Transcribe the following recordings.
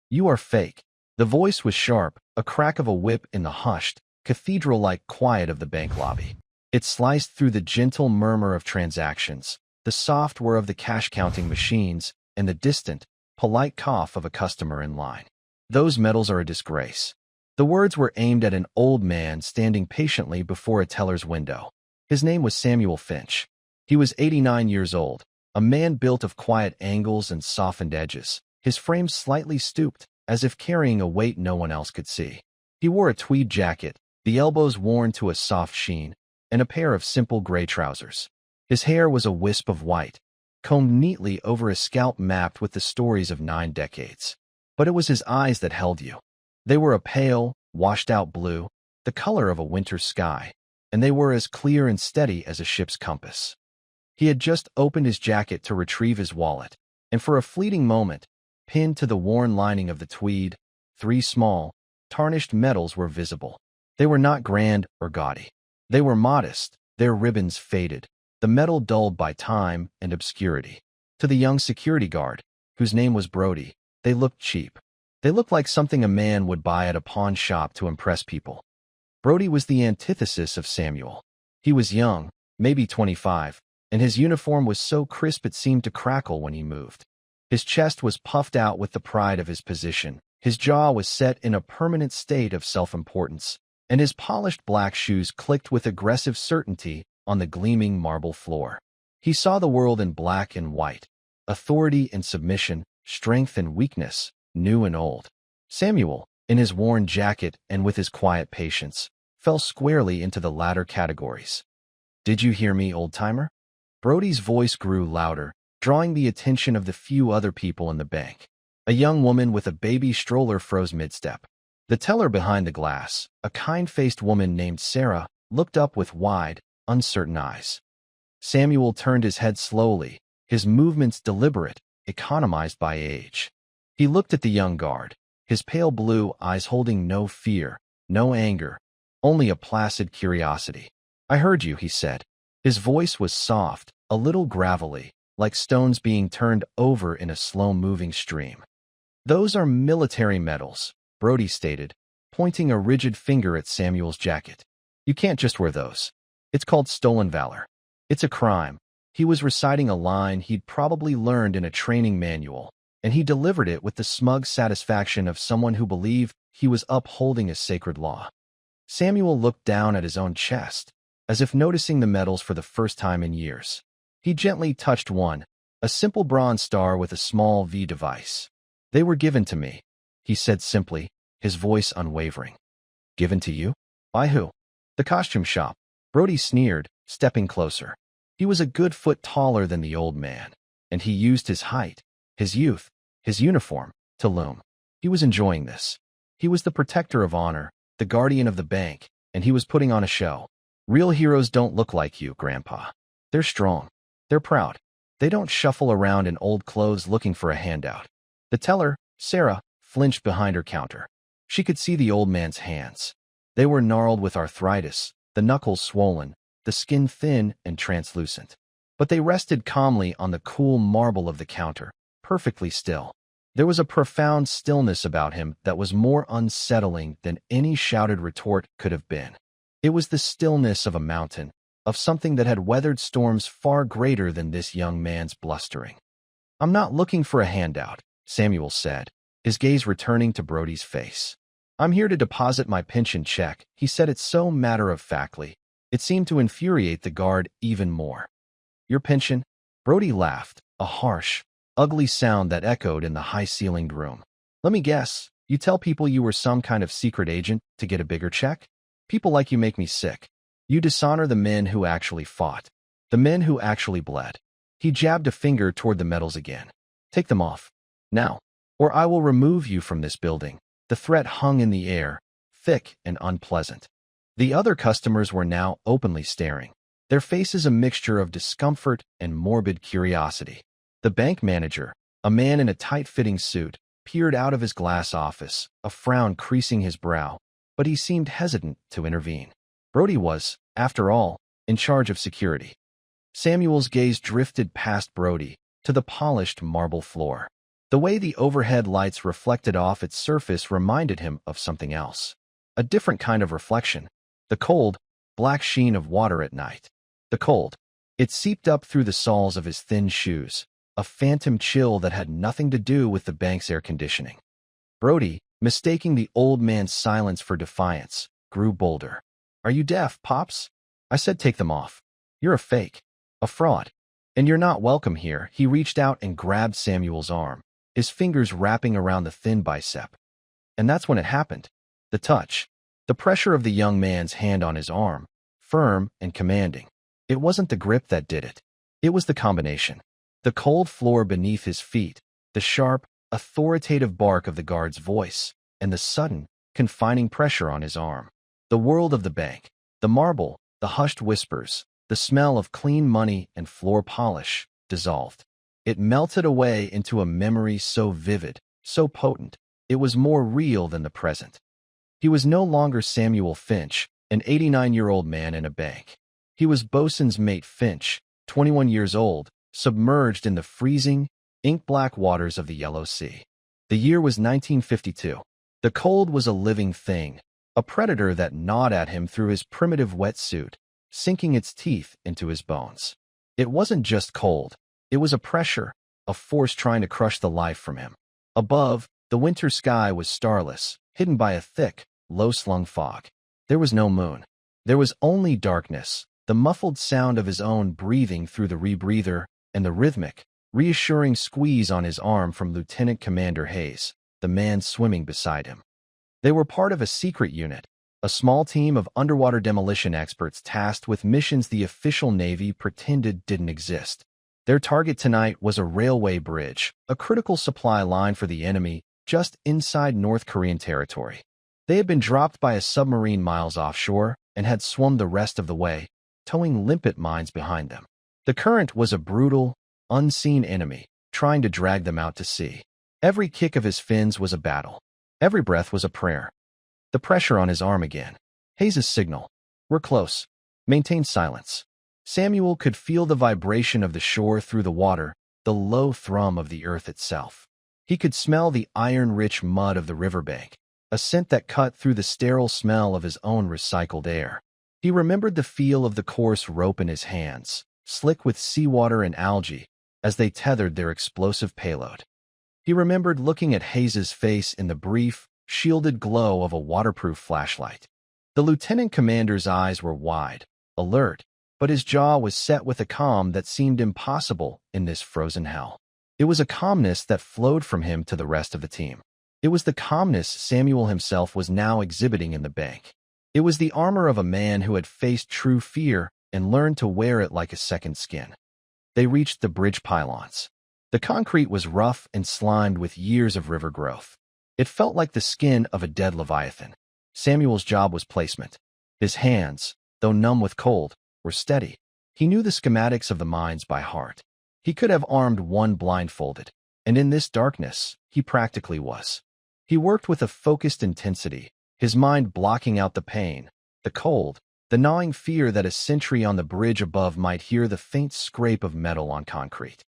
You are fake. The voice was sharp, a crack of a whip in the hushed, cathedral-like quiet of the bank lobby. It sliced through the gentle murmur of transactions, the soft whir of the cash-counting machines, and the distant, polite cough of a customer in line. Those medals are a disgrace. The words were aimed at an old man standing patiently before a teller's window. His name was Samuel Finch. He was 89 years old, a man built of quiet angles and softened edges, his frame slightly stooped, as if carrying a weight no one else could see. He wore a tweed jacket, the elbows worn to a soft sheen, and a pair of simple gray trousers. His hair was a wisp of white, combed neatly over a scalp mapped with the stories of 9 decades. But it was his eyes that held you. They were a pale, washed-out blue, the color of a winter sky, and they were as clear and steady as a ship's compass. He had just opened his jacket to retrieve his wallet, and for a fleeting moment, pinned to the worn lining of the tweed, 3 small, tarnished medals were visible. They were not grand or gaudy. They were modest, their ribbons faded, the metal dulled by time and obscurity. To the young security guard, whose name was Brody, they looked cheap. They looked like something a man would buy at a pawn shop to impress people. Brody was the antithesis of Samuel. He was young, maybe 25, and his uniform was so crisp it seemed to crackle when he moved. His chest was puffed out with the pride of his position, his jaw was set in a permanent state of self-importance, and his polished black shoes clicked with aggressive certainty on the gleaming marble floor. He saw the world in black and white, authority and submission, strength and weakness, new and old. Samuel, in his worn jacket and with his quiet patience, fell squarely into the latter categories. "Did you hear me, old-timer?" Brody's voice grew louder, drawing the attention of the few other people in the bank. A young woman with a baby stroller froze mid-step. The teller behind the glass, a kind-faced woman named Sarah, looked up with wide, uncertain eyes. Samuel turned his head slowly, his movements deliberate, economized by age. He looked at the young guard, his pale blue eyes holding no fear, no anger, only a placid curiosity. "I heard you," he said. His voice was soft, a little gravelly, like stones being turned over in a slow-moving stream. "Those are military medals," Brody stated, pointing a rigid finger at Samuel's jacket. "You can't just wear those. It's called stolen valor. It's a crime." He was reciting a line he'd probably learned in a training manual, and he delivered it with the smug satisfaction of someone who believed he was upholding a sacred law. Samuel looked down at his own chest, as if noticing the medals for the first time in years. He gently touched one, a simple bronze star with a small V device. "They were given to me," he said simply, his voice unwavering. "Given to you? By who?" "The costume shop," Brody sneered, stepping closer. He was a good foot taller than the old man, and he used his height, his youth, his uniform, to loom. He was enjoying this. He was the protector of honor, the guardian of the bank, and he was putting on a show. "Real heroes don't look like you, Grandpa. They're strong. They're proud. They don't shuffle around in old clothes looking for a handout." The teller, Sarah, flinched behind her counter. She could see the old man's hands. They were gnarled with arthritis, the knuckles swollen, the skin thin and translucent. But they rested calmly on the cool marble of the counter, perfectly still. There was a profound stillness about him that was more unsettling than any shouted retort could have been. It was the stillness of a mountain, of something that had weathered storms far greater than this young man's blustering. "I'm not looking for a handout," Samuel said, his gaze returning to Brody's face. "I'm here to deposit my pension check." He said it so matter-of-factly, it seemed to infuriate the guard even more. "Your pension?" Brody laughed, a harsh, ugly sound that echoed in the high-ceilinged room. "Let me guess, you tell people you were some kind of secret agent to get a bigger check? People like you make me sick. You dishonor the men who actually fought, the men who actually bled." He jabbed a finger toward the medals again. "Take them off. Now, or I will remove you from this building." The threat hung in the air, thick and unpleasant. The other customers were now openly staring, their faces a mixture of discomfort and morbid curiosity. The bank manager, a man in a tight-fitting suit, peered out of his glass office, a frown creasing his brow, but he seemed hesitant to intervene. Brody was, after all, in charge of security. Samuel's gaze drifted past Brody to the polished marble floor. The way the overhead lights reflected off its surface reminded him of something else. A different kind of reflection. The cold, black sheen of water at night. The cold. It seeped up through the soles of his thin shoes, a phantom chill that had nothing to do with the bank's air conditioning. Brody, mistaking the old man's silence for defiance, grew bolder. "Are you deaf, Pops? I said take them off. You're a fake. A fraud. And you're not welcome here." He reached out and grabbed Samuel's arm, his fingers wrapping around the thin bicep. And that's when it happened. The touch. The pressure of the young man's hand on his arm, firm and commanding. It wasn't the grip that did it. It was the combination. The cold floor beneath his feet, the sharp, authoritative bark of the guard's voice, and the sudden, confining pressure on his arm. The world of the bank, the marble, the hushed whispers, the smell of clean money and floor polish, dissolved. It melted away into a memory so vivid, so potent, it was more real than the present. He was no longer Samuel Finch, an 89-year-old man in a bank. He was bosun's mate Finch, 21 years old, submerged in the freezing, ink-black waters of the Yellow Sea. The year was 1952. The cold was a living thing, a predator that gnawed at him through his primitive wetsuit, sinking its teeth into his bones. It wasn't just cold. It was a pressure, a force trying to crush the life from him. Above, the winter sky was starless, hidden by a thick, low-slung fog. There was no moon. There was only darkness, the muffled sound of his own breathing through the rebreather, and the rhythmic, reassuring squeeze on his arm from Lieutenant Commander Hayes, the man swimming beside him. They were part of a secret unit, a small team of underwater demolition experts tasked with missions the official Navy pretended didn't exist. Their target tonight was a railway bridge, a critical supply line for the enemy just inside North Korean territory. They had been dropped by a submarine miles offshore and had swum the rest of the way, towing limpet mines behind them. The current was a brutal, unseen enemy, trying to drag them out to sea. Every kick of his fins was a battle. Every breath was a prayer. The pressure on his arm again. Hayes' signal. "We're close. Maintain silence." Samuel could feel the vibration of the shore through the water, the low thrum of the earth itself. He could smell the iron-rich mud of the riverbank, a scent that cut through the sterile smell of his own recycled air. He remembered the feel of the coarse rope in his hands, slick with seawater and algae, as they tethered their explosive payload. He remembered looking at Hayes' face in the brief, shielded glow of a waterproof flashlight. The lieutenant commander's eyes were wide, alert, but his jaw was set with a calm that seemed impossible in this frozen hell. It was a calmness that flowed from him to the rest of the team. It was the calmness Samuel himself was now exhibiting in the bank. It was the armor of a man who had faced true fear and learned to wear it like a second skin. They reached the bridge pylons. The concrete was rough and slimed with years of river growth. It felt like the skin of a dead leviathan. Samuel's job was placement. His hands, though numb with cold, were steady. He knew the schematics of the mines by heart. He could have armed one blindfolded, and in this darkness, he practically was. He worked with a focused intensity, his mind blocking out the pain, the cold, the gnawing fear that a sentry on the bridge above might hear the faint scrape of metal on concrete.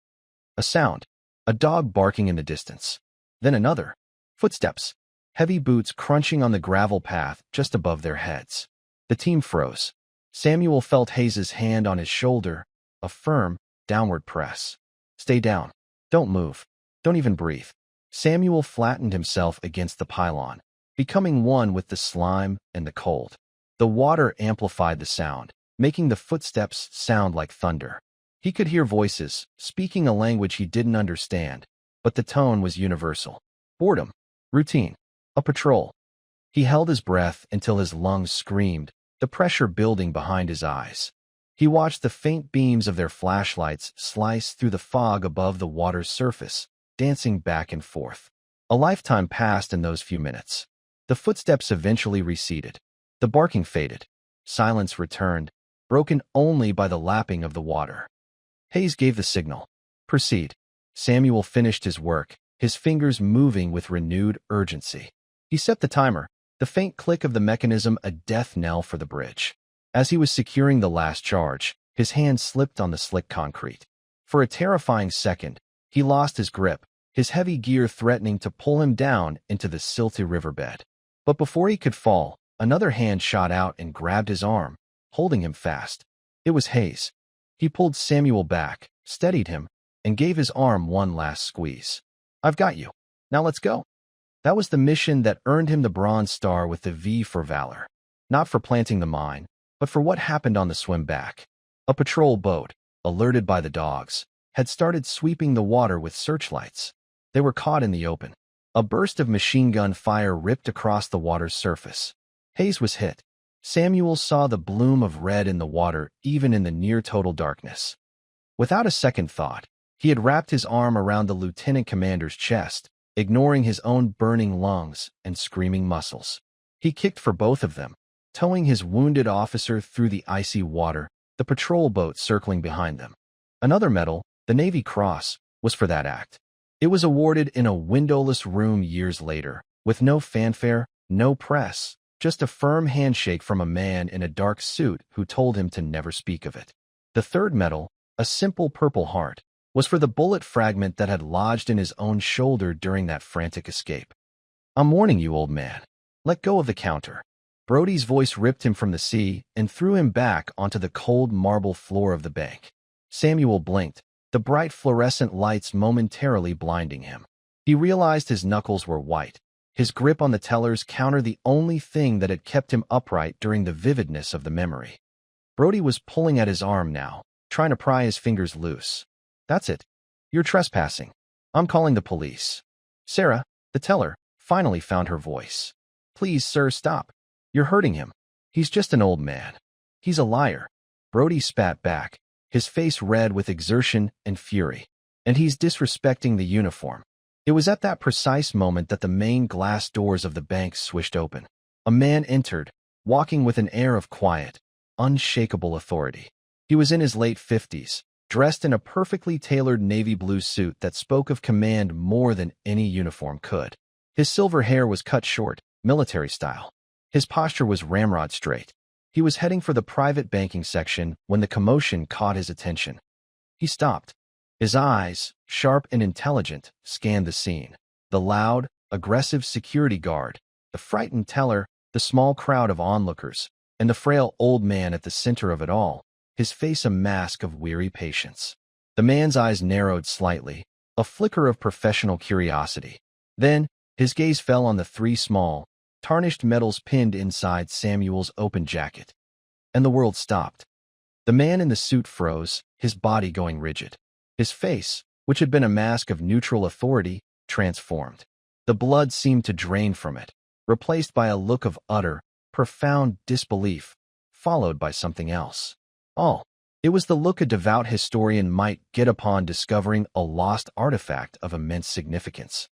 A sound, a dog barking in the distance. Then another. Footsteps, heavy boots crunching on the gravel path just above their heads. The team froze. Samuel felt Hayes' hand on his shoulder, a firm, downward press. "Stay down. Don't move. Don't even breathe." Samuel flattened himself against the pylon, becoming one with the slime and the cold. The water amplified the sound, making the footsteps sound like thunder. He could hear voices, speaking a language he didn't understand, but the tone was universal. Boredom. Routine. A patrol. He held his breath until his lungs screamed, the pressure building behind his eyes. He watched the faint beams of their flashlights slice through the fog above the water's surface, dancing back and forth. A lifetime passed in those few minutes. The footsteps eventually receded. The barking faded. Silence returned, broken only by the lapping of the water. Hayes gave the signal. "Proceed." Samuel finished his work, his fingers moving with renewed urgency. He set the timer, the faint click of the mechanism a death knell for the bridge. As he was securing the last charge, his hand slipped on the slick concrete. For a terrifying second, he lost his grip, his heavy gear threatening to pull him down into the silty riverbed. But before he could fall, another hand shot out and grabbed his arm, holding him fast. It was Hayes. He pulled Samuel back, steadied him, and gave his arm one last squeeze. "I've got you. Now let's go." That was the mission that earned him the Bronze Star with the V for valor. Not for planting the mine, but for what happened on the swim back. A patrol boat, alerted by the dogs, had started sweeping the water with searchlights. They were caught in the open. A burst of machine gun fire ripped across the water's surface. Hayes was hit. Samuel saw the bloom of red in the water even in the near-total darkness. Without a second thought, he had wrapped his arm around the lieutenant commander's chest, ignoring his own burning lungs and screaming muscles. He kicked for both of them, towing his wounded officer through the icy water, the patrol boat circling behind them. Another medal, the Navy Cross, was for that act. It was awarded in a windowless room years later, with no fanfare, no press, just a firm handshake from a man in a dark suit who told him to never speak of it. The third medal, a simple Purple Heart, was for the bullet fragment that had lodged in his own shoulder during that frantic escape. "I'm warning you, old man. Let go of the counter." Brody's voice ripped him from the sea and threw him back onto the cold marble floor of the bank. Samuel blinked, the bright fluorescent lights momentarily blinding him. He realized his knuckles were white, his grip on the teller's counter the only thing that had kept him upright during the vividness of the memory. Brody was pulling at his arm now, trying to pry his fingers loose. "That's it. You're trespassing. I'm calling the police." Sarah, the teller, finally found her voice. "Please, sir, stop. You're hurting him. He's just an old man. He's a liar." Brody spat back, his face red with exertion and fury. "And he's disrespecting the uniform." It was at that precise moment that the main glass doors of the bank swished open. A man entered, walking with an air of quiet, unshakable authority. He was in his late 50s, dressed in a perfectly tailored navy blue suit that spoke of command more than any uniform could. His silver hair was cut short, military style. His posture was ramrod straight. He was heading for the private banking section when the commotion caught his attention. He stopped. His eyes, sharp and intelligent, scanned the scene. The loud, aggressive security guard, the frightened teller, the small crowd of onlookers, and the frail old man at the center of it all, his face a mask of weary patience. The man's eyes narrowed slightly, a flicker of professional curiosity. Then, his gaze fell on the three small, tarnished medals pinned inside Samuel's open jacket. And the world stopped. The man in the suit froze, his body going rigid. His face, which had been a mask of neutral authority, transformed. The blood seemed to drain from it, replaced by a look of utter, profound disbelief, followed by something else. Oh, it was the look a devout historian might get upon discovering a lost artifact of immense significance.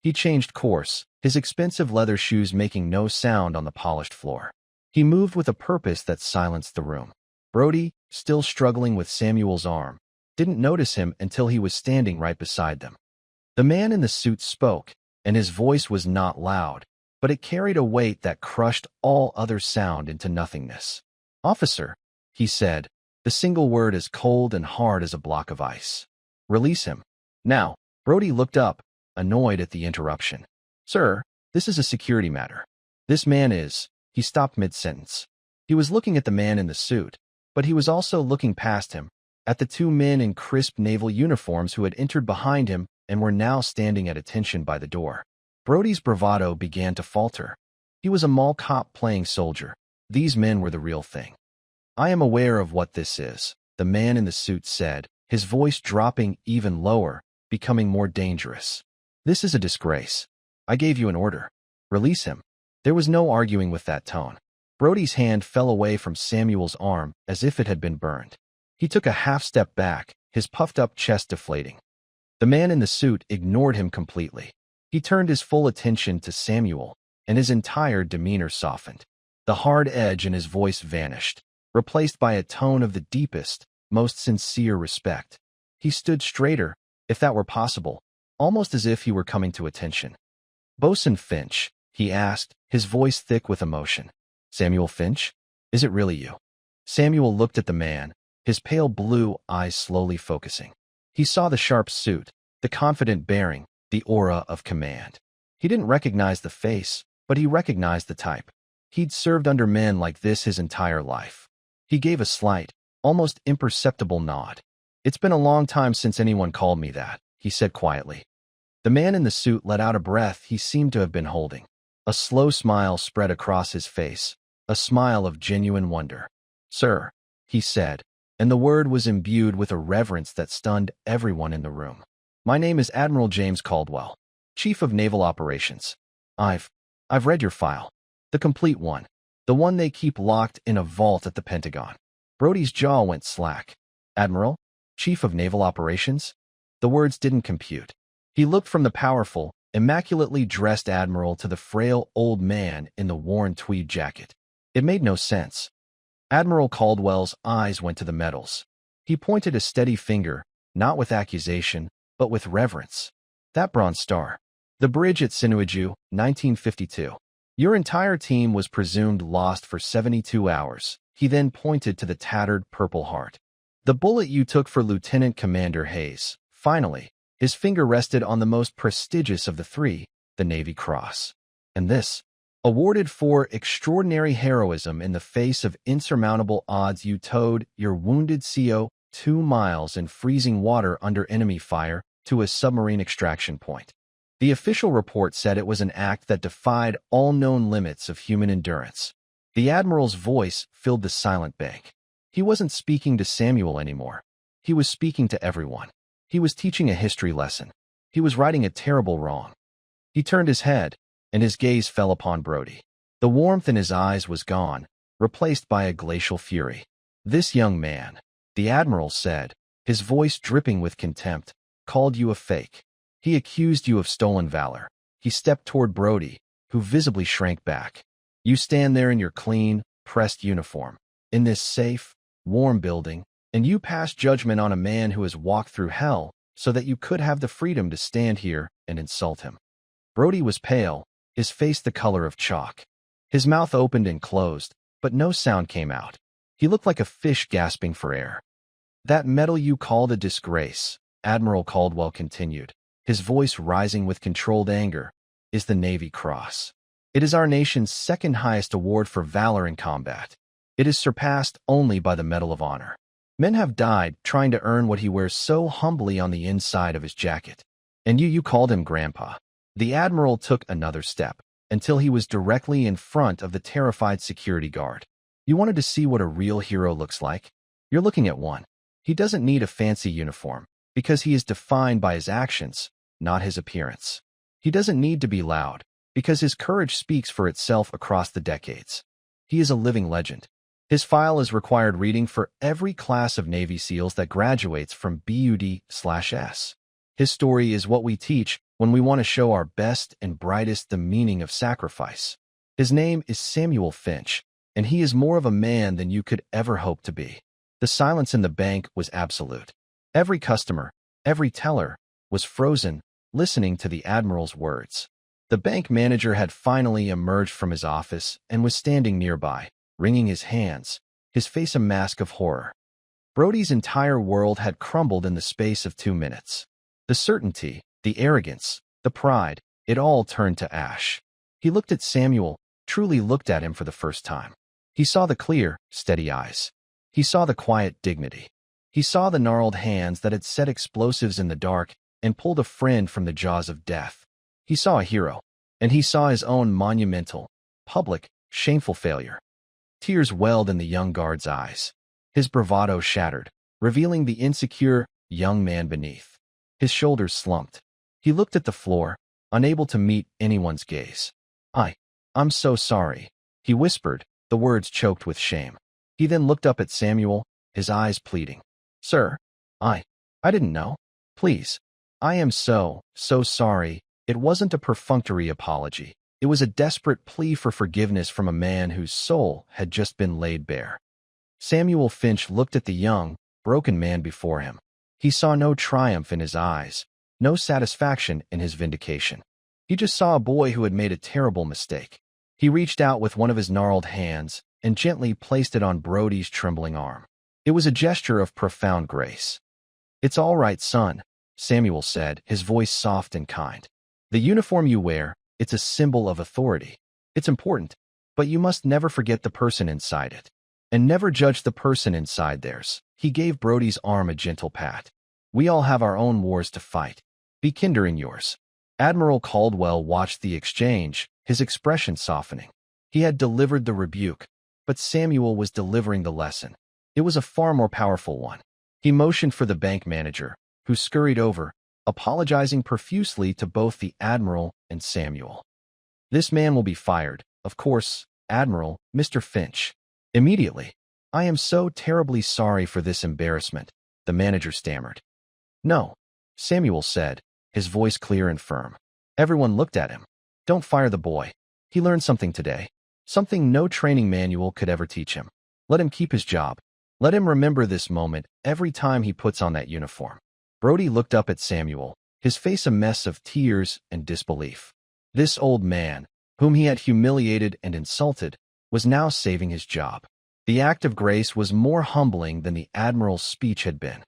He changed course, his expensive leather shoes making no sound on the polished floor. He moved with a purpose that silenced the room. Brody, still struggling with Samuel's arm, didn't notice him until he was standing right beside them. The man in the suit spoke, and his voice was not loud, but it carried a weight that crushed all other sound into nothingness. "Officer," he said, the single word as cold and hard as a block of ice. "Release him. Now." Brody looked up, annoyed at the interruption. "Sir, this is a security matter. This man is—" He stopped mid-sentence. He was looking at the man in the suit, but he was also looking past him, at the two men in crisp naval uniforms who had entered behind him and were now standing at attention by the door. Brody's bravado began to falter. He was a mall cop playing soldier. These men were the real thing. "I am aware of what this is," the man in the suit said, his voice dropping even lower, becoming more dangerous. "This is a disgrace. I gave you an order. Release him." There was no arguing with that tone. Brody's hand fell away from Samuel's arm as if it had been burned. He took a half-step back, his puffed-up chest deflating. The man in the suit ignored him completely. He turned his full attention to Samuel, and his entire demeanor softened. The hard edge in his voice vanished, replaced by a tone of the deepest, most sincere respect. He stood straighter, if that were possible, almost as if he were coming to attention. "Bosun Finch," he asked, his voice thick with emotion. "Samuel Finch? Is it really you?" Samuel looked at the man, his pale blue eyes slowly focusing. He saw the sharp suit, the confident bearing, the aura of command. He didn't recognize the face, but he recognized the type. He'd served under men like this his entire life. He gave a slight, almost imperceptible nod. "It's been a long time since anyone called me that," he said quietly. The man in the suit let out a breath he seemed to have been holding. A slow smile spread across his face, a smile of genuine wonder. "Sir," he said, and the word was imbued with a reverence that stunned everyone in the room. "My name is Admiral James Caldwell, Chief of Naval Operations. I've read your file. The complete one. The one they keep locked in a vault at the Pentagon." Brody's jaw went slack. "Admiral? Chief of Naval Operations?" The words didn't compute. He looked from the powerful, immaculately dressed admiral to the frail old man in the worn tweed jacket. It made no sense. Admiral Caldwell's eyes went to the medals. He pointed a steady finger, not with accusation, but with reverence. "That Bronze Star. The bridge at Sinuiju, 1952. Your entire team was presumed lost for 72 hours. He then pointed to the tattered Purple Heart. "The bullet you took for Lieutenant Commander Hayes." Finally, his finger rested on the most prestigious of the three, the Navy Cross. "And this, awarded for extraordinary heroism in the face of insurmountable odds, you towed your wounded CO 2 miles in freezing water under enemy fire to a submarine extraction point. The official report said it was an act that defied all known limits of human endurance." The Admiral's voice filled the silent bank. He wasn't speaking to Samuel anymore. He was speaking to everyone. He was teaching a history lesson. He was righting a terrible wrong. He turned his head, and his gaze fell upon Brody. The warmth in his eyes was gone, replaced by a glacial fury. "This young man," the Admiral said, his voice dripping with contempt, "called you a fake. He accused you of stolen valor." He stepped toward Brody, who visibly shrank back. "You stand there in your clean, pressed uniform, in this safe, warm building, and you pass judgment on a man who has walked through hell so that you could have the freedom to stand here and insult him." Brody was pale, his face the color of chalk. His mouth opened and closed, but no sound came out. He looked like a fish gasping for air. "That medal you call the disgrace," Admiral Caldwell continued, his voice rising with controlled anger, "is the Navy Cross. It is our nation's second highest award for valor in combat. It is surpassed only by the Medal of Honor. Men have died trying to earn what he wears so humbly on the inside of his jacket. And you called him Grandpa." The Admiral took another step, until he was directly in front of the terrified security guard. "You wanted to see what a real hero looks like? You're looking at one. He doesn't need a fancy uniform, because he is defined by his actions, not his appearance. He doesn't need to be loud, because his courage speaks for itself across the decades. He is a living legend. His file is required reading for every class of Navy SEALs that graduates from BUD/S. His story is what we teach when we want to show our best and brightest the meaning of sacrifice. His name is Samuel Finch, and he is more of a man than you could ever hope to be." The silence in the bank was absolute. Every customer, every teller, was frozen, listening to the Admiral's words. The bank manager had finally emerged from his office and was standing nearby, wringing his hands, his face a mask of horror. Brody's entire world had crumbled in the space of 2 minutes. The certainty, the arrogance, the pride, it all turned to ash. He looked at Samuel, truly looked at him for the first time. He saw the clear, steady eyes. He saw the quiet dignity. He saw the gnarled hands that had set explosives in the dark and pulled a friend from the jaws of death. He saw a hero, and he saw his own monumental, public, shameful failure. Tears welled in the young guard's eyes. His bravado shattered, revealing the insecure, young man beneath. His shoulders slumped. He looked at the floor, unable to meet anyone's gaze. I'm so sorry," he whispered, the words choked with shame. He then looked up at Samuel, his eyes pleading. "Sir, I didn't know. Please. I am so sorry." It wasn't a perfunctory apology. It was a desperate plea for forgiveness from a man whose soul had just been laid bare. Samuel Finch looked at the young, broken man before him. He saw no triumph in his eyes, no satisfaction in his vindication. He just saw a boy who had made a terrible mistake. He reached out with one of his gnarled hands and gently placed it on Brody's trembling arm. It was a gesture of profound grace. "It's all right, son," Samuel said, his voice soft and kind. The uniform you wear, it's a symbol of authority. It's important, but you must never forget the person inside it. And never judge the person inside theirs. He gave Brody's arm a gentle pat. We all have our own wars to fight. Be kinder in yours. Admiral Caldwell watched the exchange, his expression softening. He had delivered the rebuke, but Samuel was delivering the lesson. It was a far more powerful one. He motioned for the bank manager, who scurried over, apologizing profusely to both the Admiral and Samuel. This man will be fired, of course, Admiral, Mr. Finch. Immediately. I am so terribly sorry for this embarrassment, the manager stammered. No, Samuel said, his voice clear and firm. Everyone looked at him. Don't fire the boy. He learned something today. Something no training manual could ever teach him. Let him keep his job. Let him remember this moment every time he puts on that uniform. Brody looked up at Samuel, his face a mess of tears and disbelief. This old man, whom he had humiliated and insulted, was now saving his job. The act of grace was more humbling than the Admiral's speech had been.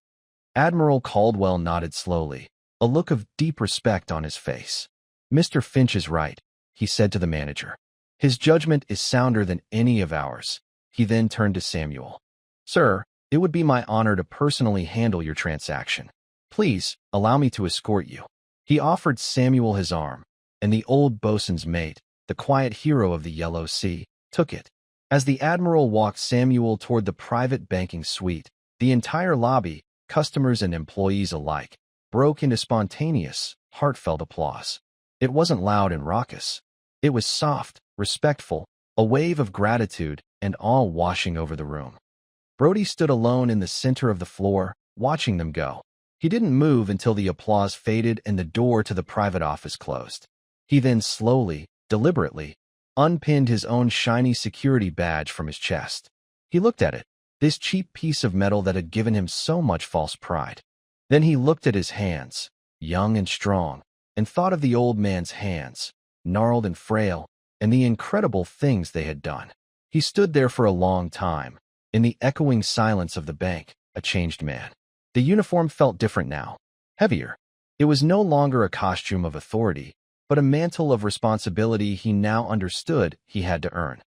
Admiral Caldwell nodded slowly, a look of deep respect on his face. Mr. Finch is right, he said to the manager. His judgment is sounder than any of ours. He then turned to Samuel. Sir, it would be my honor to personally handle your transaction. Please, allow me to escort you. He offered Samuel his arm, and the old bosun's mate, the quiet hero of the Yellow Sea, took it. As the Admiral walked Samuel toward the private banking suite, the entire lobby, customers and employees alike, broke into spontaneous, heartfelt applause. It wasn't loud and raucous. It was soft, respectful, a wave of gratitude and awe washing over the room. Brody stood alone in the center of the floor, watching them go. He didn't move until the applause faded and the door to the private office closed. He then slowly, deliberately, unpinned his own shiny security badge from his chest. He looked at it, this cheap piece of metal that had given him so much false pride. Then he looked at his hands, young and strong, and thought of the old man's hands, gnarled and frail, and the incredible things they had done. He stood there for a long time, in the echoing silence of the bank, a changed man. The uniform felt different now, heavier. It was no longer a costume of authority, but a mantle of responsibility he now understood he had to earn.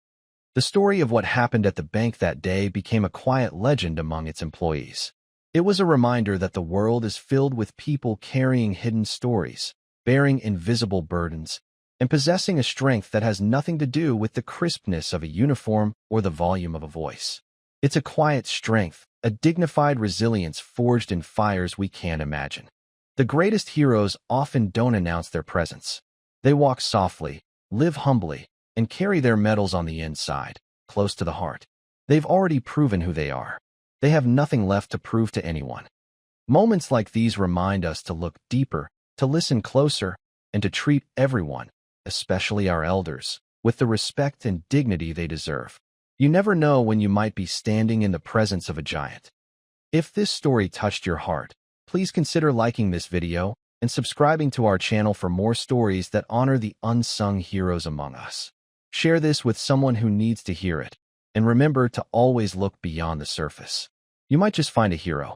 The story of what happened at the bank that day became a quiet legend among its employees. It was a reminder that the world is filled with people carrying hidden stories, bearing invisible burdens, and possessing a strength that has nothing to do with the crispness of a uniform or the volume of a voice. It's a quiet strength, a dignified resilience forged in fires we can't imagine. The greatest heroes often don't announce their presence. They walk softly, live humbly, and carry their medals on the inside, close to the heart. They've already proven who they are. They have nothing left to prove to anyone. Moments like these remind us to look deeper, to listen closer, and to treat everyone, especially our elders, with the respect and dignity they deserve. You never know when you might be standing in the presence of a giant. If this story touched your heart, please consider liking this video and subscribing to our channel for more stories that honor the unsung heroes among us. Share this with someone who needs to hear it, and remember to always look beyond the surface. You might just find a hero.